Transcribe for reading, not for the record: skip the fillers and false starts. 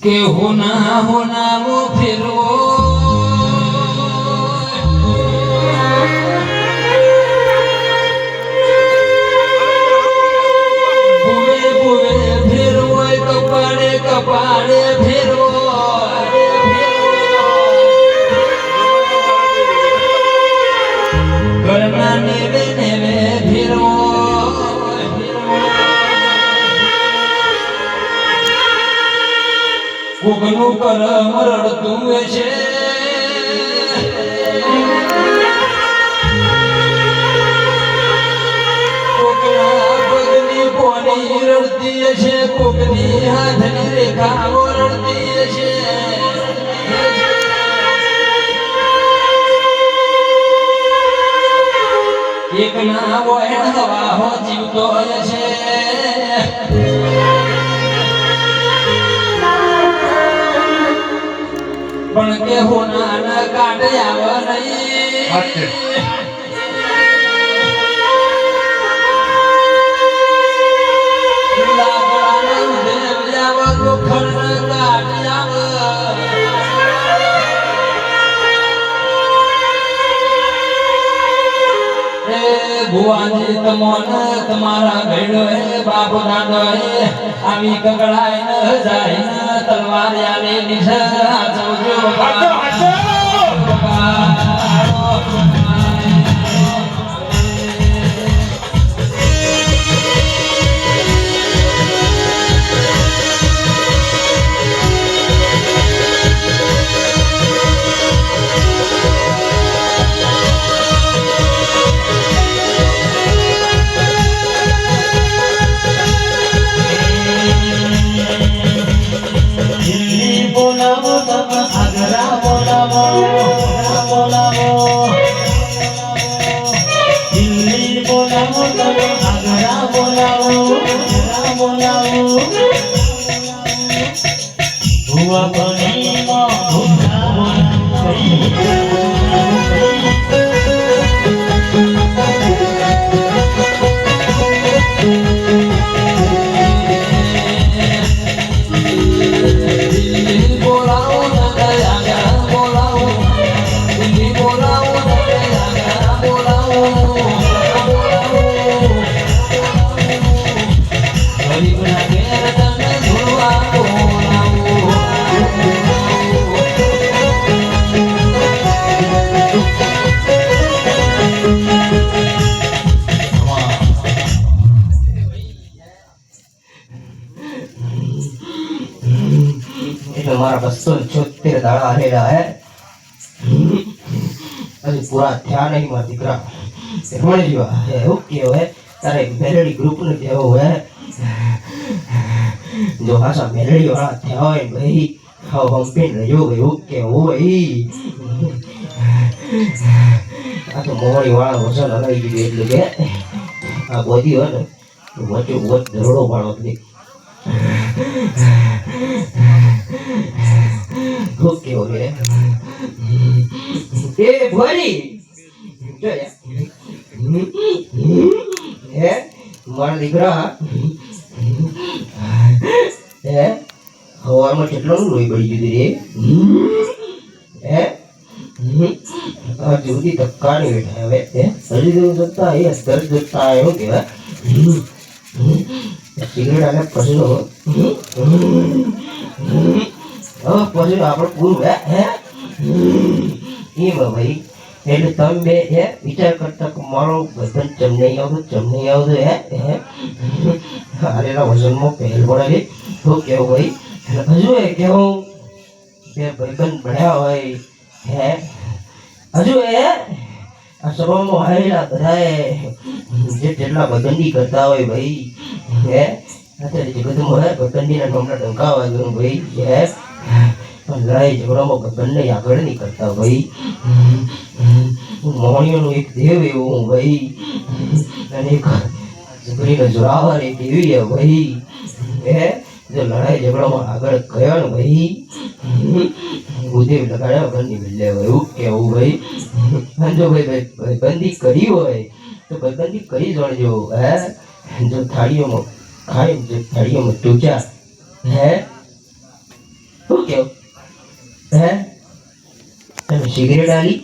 કે હોના મો ફેરવો કપાળે ફેરવો ઘરના નેવે નેવે ફેરવો કોકનું કરમ રડતું છે કોકના પગની પોની રડતી છે કોકની હાથની રેખાઓ રડતી છે એક ના વહેણ હવા હો જીવતો છે પણ કે હોના ના કાઢ આવ નહીં ભુવાજી તમોન તમારા ભેડો હે બાપ દાદો હે આવી કગડાય ન જાય ન તલવાર આલે નિશા જોજો हमारा 276 दाड़ा रहेगा है अभी पूरा ध्यान नहीं मार दिखरा होने जो है ओके है तारे मेलेडी ग्रुप ने दिया हुआ है जो हासा मेलेडी वाला ध्यान है भाई हाउ हम पिन रहो भाई ओके हो भाई आ तो मोड़ी वाला वजन लगाई दी એટલે કે આ બોડી હોય ને વચ્ચે વચ્ચે ધરોડો વાળો હતી ओके हो गए ए भोरी जो है मार दिखरा है हवा में કેટલો લોહી પડી ગયું રે હે આ જુદી ધક્કા નહીં બેઠા હવે હે હજી તો સત્તા એ અસ્તર જતા આવ્યો કે સિગરેટ આને પછીનો પછી આપણે પૂરું હે એમાં ભાઈ એટલે તમે બે હે વિચાર કરતા કે મારો વજન ચમ નહીં આવતું હે હારેલા વજનમાં પહેલ પડે તો કેવું ભાઈ હજુ એ કેવું બે ભાઈબંધ ભણ્યા હોય હે હજુ એ આ સભામાં આવેલા બધાએ જેટલા ભાઈબંધી કરતા હોય ભાઈ હે અત્યારે જગતમાં હે ભાઈબંધીના નામના ડંકાવા ગયું ભાઈ હે લડાઈ ઝઘડામાં બંને આગળ નહીં કરતા ભાઈ મોહણીઓનું એક દેવ એવું ભાઈ અને એક છોકરીનો જોરાવર એક એવી है भाई है जो लड़ाई झगड़ा में आगे गया ना भाई बुद्धि लगाया वगैरह नहीं मिले भाई ओके वो भाई जो भाई बंदी करी हो तो बंदी करी जो है जो थालियों में खाए जो थालियों में टूचा है શું કેવું હે તમે સિગરેટ આલી